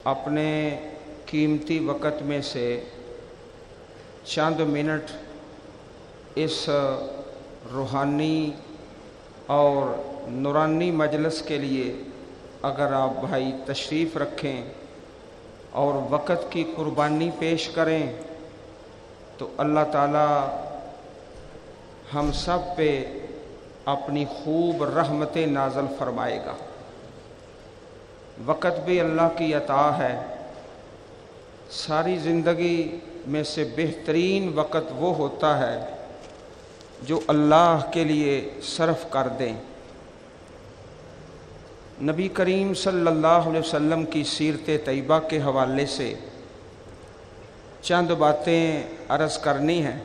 اپنے قیمتی وقت میں سے چند منٹ اس روحانی اور نورانی مجلس کے لیے اگر آپ بھائی تشریف رکھیں اور وقت کی قربانی پیش کریں تو اللہ تعالی ہم سب پہ اپنی خوب رحمتیں نازل فرمائے گا۔ وقت بھی اللہ کی عطا ہے۔ ساری زندگی میں سے بہترین وقت وہ ہوتا ہے جو اللہ کے لیے صرف کر دیں۔ نبی کریم صلی اللہ علیہ وسلم کی سیرت طیبہ کے حوالے سے چند باتیں عرض کرنی ہیں۔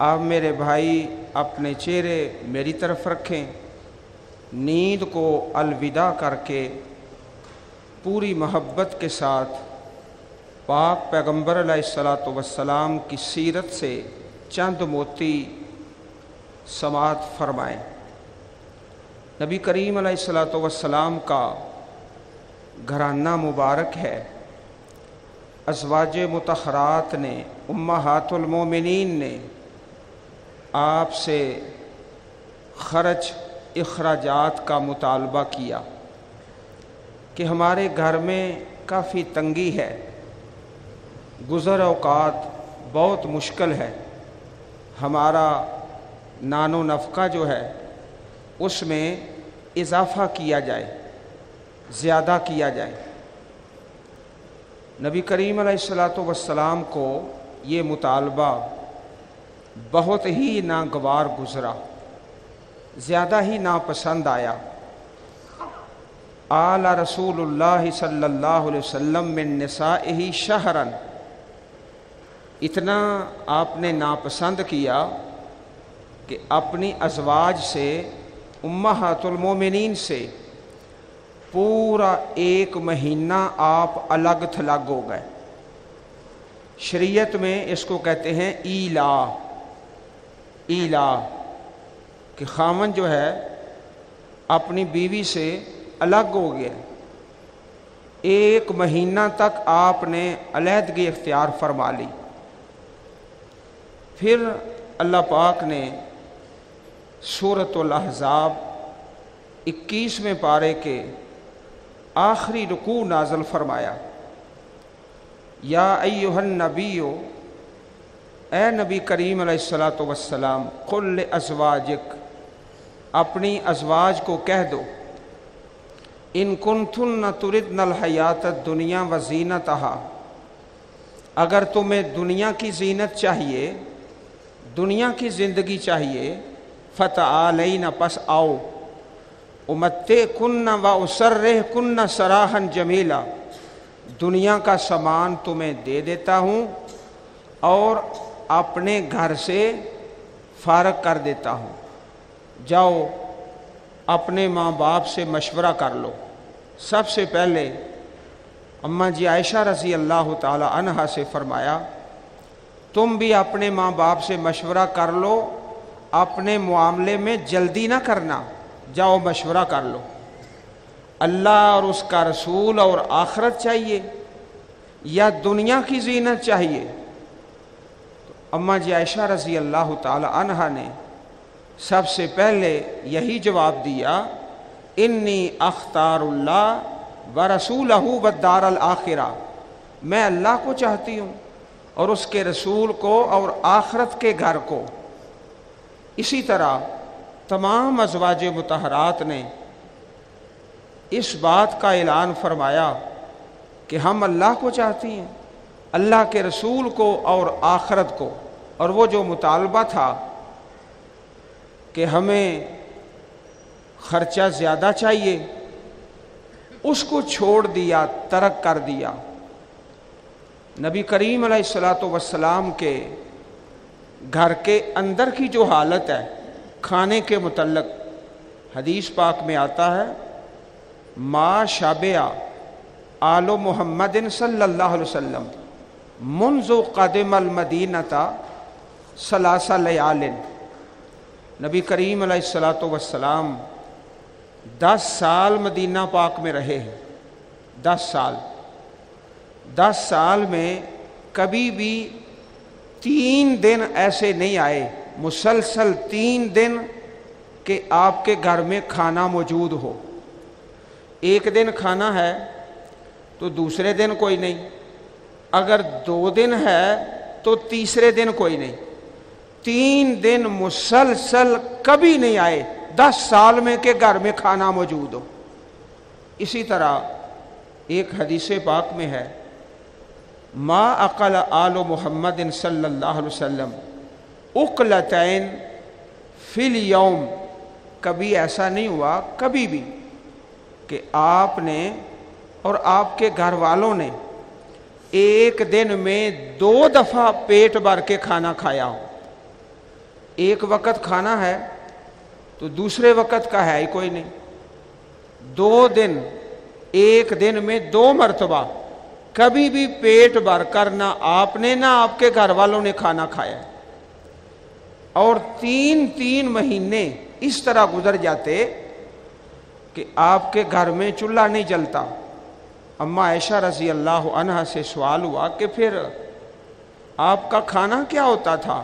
آپ میرے بھائی اپنے چہرے میری طرف رکھیں، نیند کو الوداع کر کے پوری محبت کے ساتھ پاک پیغمبر علیہ الصلاۃ والسلام کی سیرت سے چند موتی سماعت فرمائیں۔ نبی کریم علیہ الصلاۃ والسلام کا گھرانہ مبارک ہے۔ ازواج مطہرات نے، امہات المومنین نے آپ سے خرچ اخراجات کا مطالبہ کیا کہ ہمارے گھر میں کافی تنگی ہے، گزر اوقات بہت مشکل ہے، ہمارا نان و نفقہ جو ہے اس میں اضافہ کیا جائے، زیادہ کیا جائے۔ نبی کریم علیہ الصلاۃ والسلام کو یہ مطالبہ بہت ہی ناگوار گزرا، زیادہ ہی ناپسند آیا۔ آل رسول اللہ صلی اللہ علیہ وسلم من نسائہ شہرن، اتنا آپ نے ناپسند کیا کہ اپنی ازواج سے، امہات المومنین سے پورا 1 مہینہ آپ الگ تھلگ ہو گئے۔ شریعت میں اس کو کہتے ہیں ایلا، ایلا کہ خاوند جو ہے اپنی بیوی سے الگ ہو گیا، 1 مہینہ تک آپ نے علیحدگی اختیار فرما لی۔ پھر اللہ پاک نے سورۃ الاحزاب 21ویں پارے کے آخری رکوع نازل فرمایا، یا ایھا النبی، اے نبی کریم علیہ الصلاۃ والسلام، قل لازواجک، اپنی ازواج کو کہہ دو، ان کنتن تردن الحیات الدنیا وزینتہا، اگر تمہیں دنیا کی زینت چاہیے، دنیا کی زندگی چاہیے، فتعالین، پس آؤ، امتعکن واسرحکن سراحا جمیلا، دنیا کا سامان تمہیں دے دیتا ہوں اور اپنے گھر سے فارغ کر دیتا ہوں، جاؤ اپنے ماں باپ سے مشورہ کر لو۔ سب سے پہلے اماں جی عائشہ رضی اللہ تعالی عنہا سے فرمایا، تم بھی اپنے ماں باپ سے مشورہ کر لو، اپنے معاملے میں جلدی نہ کرنا، جاؤ مشورہ کر لو۔ اللہ اور اس کا رسول اور آخرت چاہیے یا دنیا کی زینت چاہیے؟ تو اماں جی عائشہ رضی اللہ تعالی عنہا نے سب سے پہلے یہی جواب دیا، انی اختار اللہ ورسولہ والدار الآخرہ، میں اللہ کو چاہتی ہوں اور اس کے رسول کو اور آخرت کے گھر کو۔ اسی طرح تمام ازواج مطہرات نے اس بات کا اعلان فرمایا کہ ہم اللہ کو چاہتی ہیں، اللہ کے رسول کو اور آخرت کو۔ اور وہ جو مطالبہ تھا کہ ہمیں خرچہ زیادہ چاہیے، اس کو چھوڑ دیا، ترک کر دیا۔ نبی کریم علیہ الصلاۃ والسلام کے گھر کے اندر کی جو حالت ہے کھانے کے متعلق، حدیث پاک میں آتا ہے، ما شبع آل محمد صلی اللہ علیہ وسلم منذ قدم المدینۃ ثلاث لیال، نبی کریم علیہ الصلاۃ والسلام 10 سال مدینہ پاک میں رہے ہیں، 10 سال میں کبھی بھی 3 دن ایسے نہیں آئے مسلسل 3 دن کہ آپ کے گھر میں کھانا موجود ہو. ایک دن کھانا ہے تو دوسرے دن کوئی نہیں، اگر 2 دن ہے تو تیسرے دن کوئی نہیں. 3 دن مسلسل کبھی نہیں آئے 10 سال میں کہ گھر میں کھانا موجود ہو. اسی طرح ایک حدیث پاک میں ہے ما اقل آل محمد صلی اللہ علیہ وسلم اقلتین فی الیوم، کبھی ایسا نہیں ہوا کبھی بھی کہ آپ نے اور آپ کے گھر والوں نے ایک دن میں 2 دفعہ پیٹ بھر کے کھانا کھایا ہو. ایک وقت کھانا ہے تو دوسرے وقت کا ہے ہی کوئی نہیں. 2 دن ایک دن میں 2 مرتبہ کبھی بھی پیٹ بھر کر نہ آپ نے نہ آپ کے گھر والوں نے کھانا کھایا. اور 3 مہینے اس طرح گزر جاتے کہ آپ کے گھر میں چولہا نہیں جلتا. اما عائشہ رضی اللہ عنہا سے سوال ہوا کہ پھر آپ کا کھانا کیا ہوتا تھا؟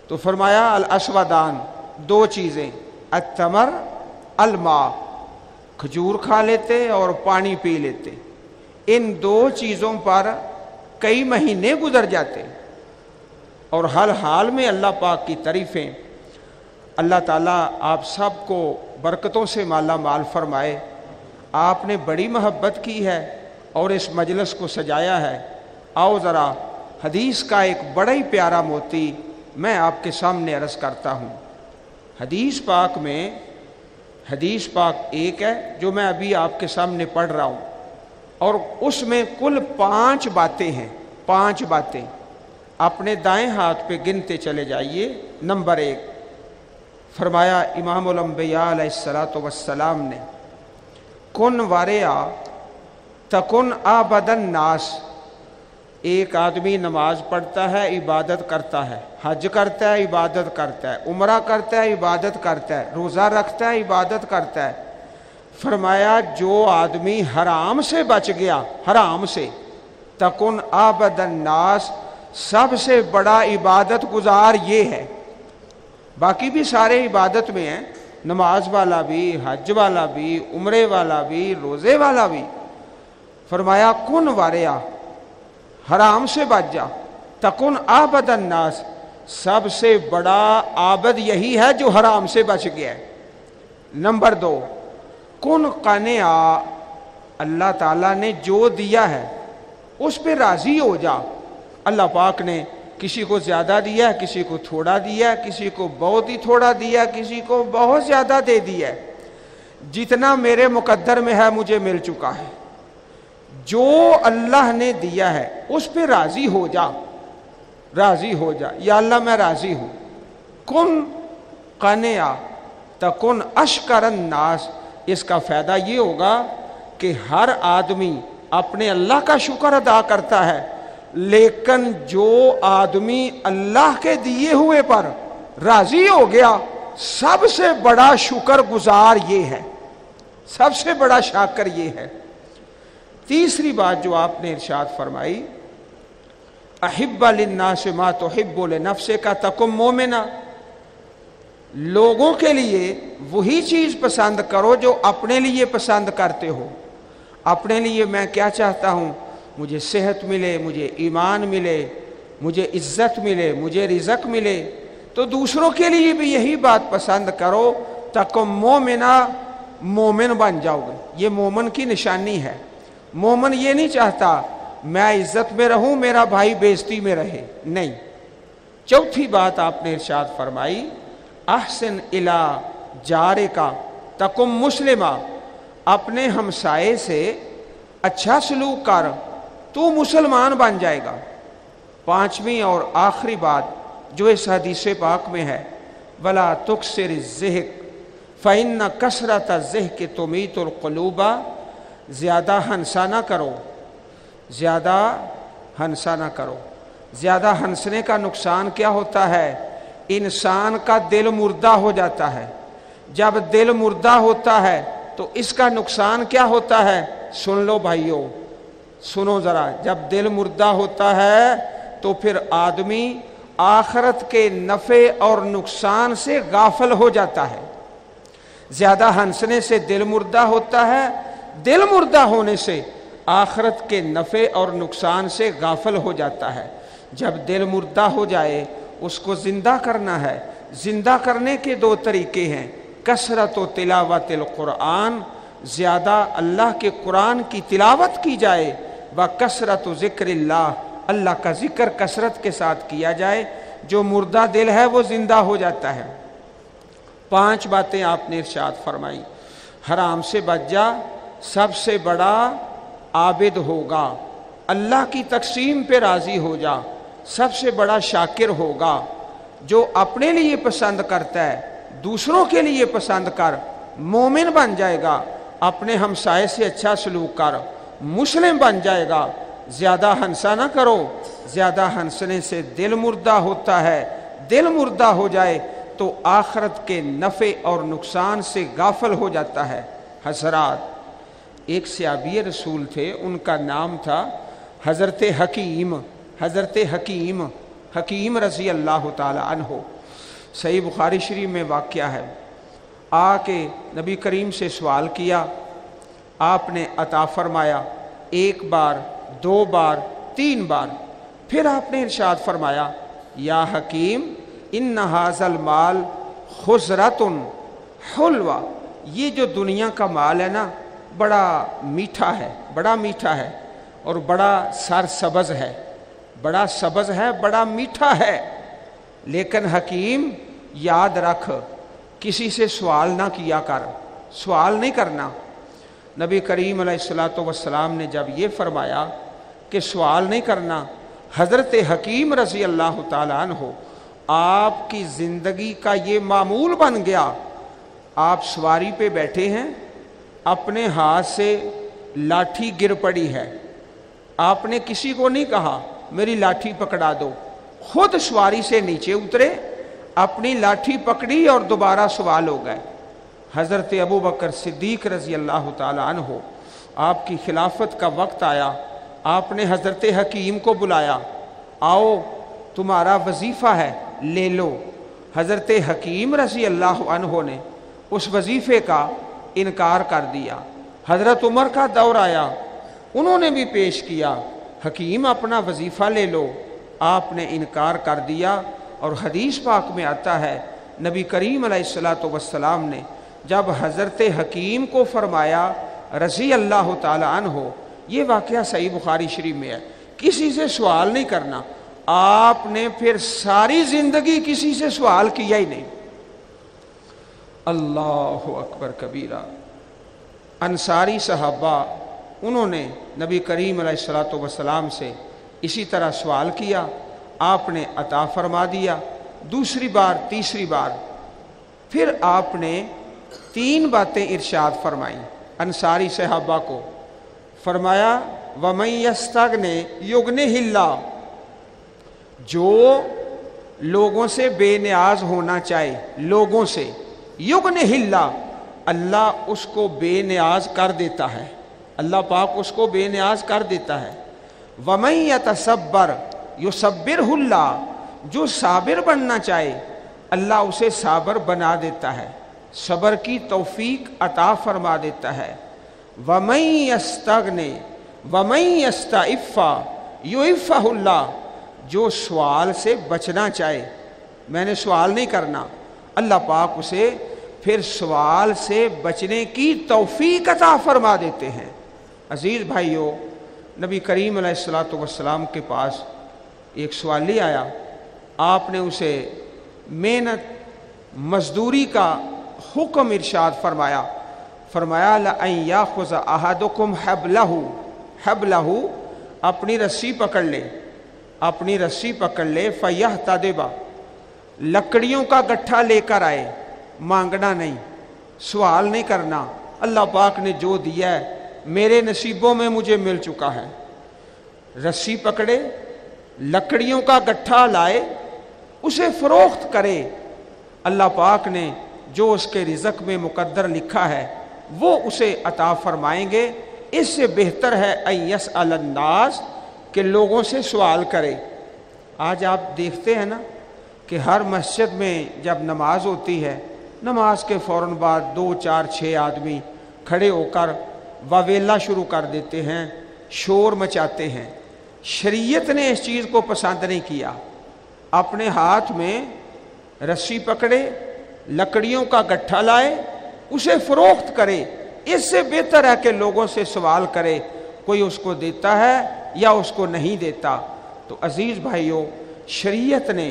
تو فرمایا الاسودان، 2 چیزیں، التمر الماء، کھجور کھا لیتے اور پانی پی لیتے. ان 2 چیزوں پر کئی مہینے گزر جاتے. اور ہر حال میں اللہ پاک کی تعریفیں. اللہ تعالیٰ آپ سب کو برکتوں سے مالا مال فرمائے. آپ نے بڑی محبت کی ہے اور اس مجلس کو سجایا ہے. آؤ ذرا حدیث کا ایک بڑا ہی پیارا موتی میں آپ کے سامنے عرض کرتا ہوں. حدیث پاک میں حدیث پاک ایک ہے جو میں ابھی آپ کے سامنے پڑھ رہا ہوں، اور اس میں کل 5 باتیں ہیں. 5 باتیں اپنے دائیں ہاتھ پہ گنتے چلے جائیے. نمبر 1 فرمایا امام الانبیاء علیہ الصلوۃ والسلام نے کن واریا تکن عابد الناس. ایک آدمی نماز پڑھتا ہے، عبادت کرتا ہے، حج کرتا ہے، عبادت کرتا ہے، عمرہ کرتا ہے، عبادت کرتا ہے، روزہ رکھتا ہے، عبادت کرتا ہے. فرمایا جو آدمی حرام سے بچ گیا، حرام سے، تکن عابد الناس، سب سے بڑا عبادت گزار یہ ہے. باقی بھی سارے عبادت میں ہیں، نماز والا بھی، حج والا بھی، عمرے والا بھی، روزے والا بھی. فرمایا کن واریا، حرام سے بچ جا، تکن عابد الناس، سب سے بڑا عابد یہی ہے جو حرام سے بچ گیا ہے. نمبر 2 کن قانع، اللہ تعالیٰ نے جو دیا ہے اس پہ راضی ہو جا. اللہ پاک نے کسی کو زیادہ دیا، کسی کو تھوڑا دیا، کسی کو بہت ہی تھوڑا دیا، کسی کو بہت زیادہ دے دیا. جتنا میرے مقدر میں ہے مجھے مل چکا ہے. جو اللہ نے دیا ہے اس پہ راضی ہو جا، راضی ہو جا. یا اللہ میں راضی ہوں. کن قانع تکن اشکر الناس. اس کا فائدہ یہ ہوگا کہ ہر آدمی اپنے اللہ کا شکر ادا کرتا ہے، لیکن جو آدمی اللہ کے دیے ہوئے پر راضی ہو گیا، سب سے بڑا شکر گزار یہ ہے، سب سے بڑا شاکر یہ ہے. تیسری بات جو آپ نے ارشاد فرمائی احب للناس ما تحب لنفسک تکن مومنا. لوگوں کے لیے وہی چیز پسند کرو جو اپنے لیے پسند کرتے ہو. اپنے لیے میں کیا چاہتا ہوں؟ مجھے صحت ملے، مجھے ایمان ملے، مجھے عزت ملے، مجھے رزق ملے. تو دوسروں کے لیے بھی یہی بات پسند کرو، تکن مومنا، مومن بن جاؤ گے. یہ مومن کی نشانی ہے. مومن یہ نہیں چاہتا میں عزت میں رہوں، میرا بھائی بے عزتی میں رہے، نہیں. چوتھی بات آپ نے ارشاد فرمائی احسن الی جارکا تکن مسلمہ. اپنے ہمسائے سے اچھا سلوک کر، تو مسلمان بن جائے گا. 5ویں اور آخری بات جو اس حدیث پاک میں ہے ولا تکثر الضحک فإن کثرت الضحک تمیت القلوب. زیادہ ہنسا نہ کرو، زیادہ ہنسا نہ کرو. زیادہ ہنسنے کا نقصان کیا ہوتا ہے؟ انسان کا دل مردہ ہو جاتا ہے. جب دل مردہ ہوتا ہے تو اس کا نقصان کیا ہوتا ہے؟ سن لو بھائیو، سنو ذرا، جب دل مردہ ہوتا ہے تو پھر آدمی آخرت کے نفع اور نقصان سے غافل ہو جاتا ہے۔ زیادہ ہنسنے سے دل مردہ ہوتا ہے، دل مردہ ہونے سے آخرت کے نفع اور نقصان سے غافل ہو جاتا ہے۔ جب دل مردہ ہو جائے اس کو زندہ کرنا ہے۔ زندہ کرنے کے دو طریقے ہیں، کثرت و تلاوت القرآن، زیادہ اللہ کے قرآن کی تلاوت کی جائے، و کثرت و ذکر اللہ کا ذکر کثرت کے ساتھ کیا جائے، جو مردہ دل ہے وہ زندہ ہو جاتا ہے۔ 5 باتیں آپ نے ارشاد فرمائی۔ حرام سے بچ جا، سب سے بڑا عابد ہوگا، اللہ کی تقسیم پہ راضی ہو جا، سب سے بڑا شاکر ہوگا، جو اپنے لیے پسند کرتا ہے دوسروں کے لیے پسند کر، مومن بن جائے گا، اپنے ہمسائے سے اچھا سلوک کر، مسلم بن جائے گا۔ زیادہ ہنسا نہ کرو، زیادہ ہنسنے سے دل مردہ ہوتا ہے، دل مردہ ہو جائے تو آخرت کے نفع اور نقصان سے غافل ہو جاتا ہے۔ حضرات، ایک صحابی رسول تھے، ان کا نام تھا حضرت حکیم، حضرت حکیم رضی اللہ تعالی عنہ۔ صحیح بخاری شریف میں واقعہ ہے، آ کے نبی کریم سے سوال کیا، آپ نے عطا فرمایا، 1 بار 2 بار 3 بار، پھر آپ نے ارشاد فرمایا، یا حکیم ان ھذا المال خضرۃ حلوہ، یہ جو دنیا کا مال ہے نا بڑا میٹھا ہے، بڑا میٹھا ہے اور بڑا سرسبز ہے، بڑا سبز ہے، بڑا میٹھا ہے، لیکن حکیم یاد رکھ کسی سے سوال نہ کیا کر، سوال نہیں کرنا۔ نبی کریم علیہ الصلوۃ والسلام نے جب یہ فرمایا کہ سوال نہیں کرنا، حضرت حکیم رضی اللہ تعالیٰ عنہ آپ کی زندگی کا یہ معمول بن گیا۔ آپ سواری پہ بیٹھے ہیں، اپنے ہاتھ سے لاٹھی گر پڑی ہے، آپ نے کسی کو نہیں کہا میری لاٹھی پکڑا دو، خود سواری سے نیچے اترے، اپنی لاٹھی پکڑی اور دوبارہ سوال ہو گئے۔ حضرت ابوبکر صدیق رضی اللہ تعالی عنہ، آپ کی خلافت کا وقت آیا، آپ نے حضرت حکیم کو بلایا، آؤ تمہارا وظیفہ ہے لے لو۔ حضرت حکیم رضی اللہ عنہ نے اس وظیفے کا انکار کر دیا۔ حضرت عمر کا دور آیا، انہوں نے بھی پیش کیا، حکیم اپنا وظیفہ لے لو، آپ نے انکار کر دیا۔ اور حدیث پاک میں آتا ہے نبی کریم علیہ الصلوۃ والسلام نے جب حضرت حکیم کو فرمایا رضی اللہ تعالی عنہ، یہ واقعہ صحیح بخاری شریف میں ہے، کسی سے سوال نہیں کرنا، آپ نے پھر ساری زندگی کسی سے سوال کیا ہی نہیں۔ اللہ اکبر کبیرہ۔ انصاری صحابہ، انہوں نے نبی کریم علیہ الصلوۃ والسلام سے اسی طرح سوال کیا، آپ نے عطا فرما دیا، دوسری بار تیسری بار، پھر آپ نے 3 باتیں ارشاد فرمائیں انصاری صحابہ کو۔ فرمایا وَمَن يَسْتَغْنِ يُغْنِهِ اللَّهُ، جو لوگوں سے بے نیاز ہونا چاہے، لوگوں سے، یغنہ اللہ، اللہ اس کو بے نیاز کر دیتا ہے، اللہ پاک اس کو بے نیاز کر دیتا ہے۔ وَمَن يَتَصَبَّرْ يُصَبِّرْهُ اللہ، جو صابر بننا چاہے اللہ اسے صابر بنا دیتا ہے، صبر کی توفیق عطا فرما دیتا ہے۔ وَمَن يَسْتَغْنِ وَمَن يَسْتَعِفَّ يُعِفَّهُ اللہ، جو سوال سے بچنا چاہے، میں نے سوال نہیں کرنا، اللہ پاک اسے پھر سوال سے بچنے کی توفیق عطا فرما دیتے ہیں۔ عزیز بھائیو، نبی کریم علیہ الصلوۃ والسلام کے پاس ایک سوالی آیا، آپ نے اسے محنت مزدوری کا حکم ارشاد فرمایا، فرمایا لَأَن يَأْخُذَ أَحَدُكُمْ حَبْلَهُ، اپنی رسی پکڑ لے، اپنی رسی پکڑ لے، فَيَحْتَدِبَ، لکڑیوں کا گٹھا لے کر آئے، مانگنا نہیں، سوال نہیں کرنا، اللہ پاک نے جو دیا ہے میرے نصیبوں میں مجھے مل چکا ہے۔ رسی پکڑے، لکڑیوں کا گٹھا لائے، اسے فروخت کرے، اللہ پاک نے جو اس کے رزق میں مقدر لکھا ہے وہ اسے عطا فرمائیں گے۔ اس سے بہتر ہے ان یسأل الناس کہ لوگوں سے سوال کرے۔ آج آپ دیکھتے ہیں نا کہ ہر مسجد میں جب نماز ہوتی ہے، نماز کے فوراً بعد 2 4 6 آدمی کھڑے ہو کر واویلا شروع کر دیتے ہیں، شور مچاتے ہیں۔ شریعت نے اس چیز کو پسند نہیں کیا۔ اپنے ہاتھ میں رسی پکڑے، لکڑیوں کا گٹھا لائے، اسے فروخت کرے۔ اس سے بہتر ہے کہ لوگوں سے سوال کرے، کوئی اس کو دیتا ہے یا اس کو نہیں دیتا۔ تو عزیز بھائیوں، شریعت نے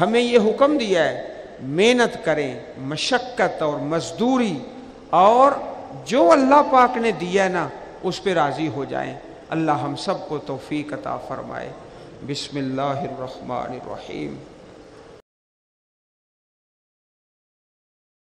ہمیں یہ حکم دیا ہے محنت کریں، مشقت اور مزدوری، اور جو اللہ پاک نے دیا ہے نا اس پہ راضی ہو جائیں۔ اللہ ہم سب کو توفیق عطا فرمائے۔ بسم اللہ الرحمن الرحیم۔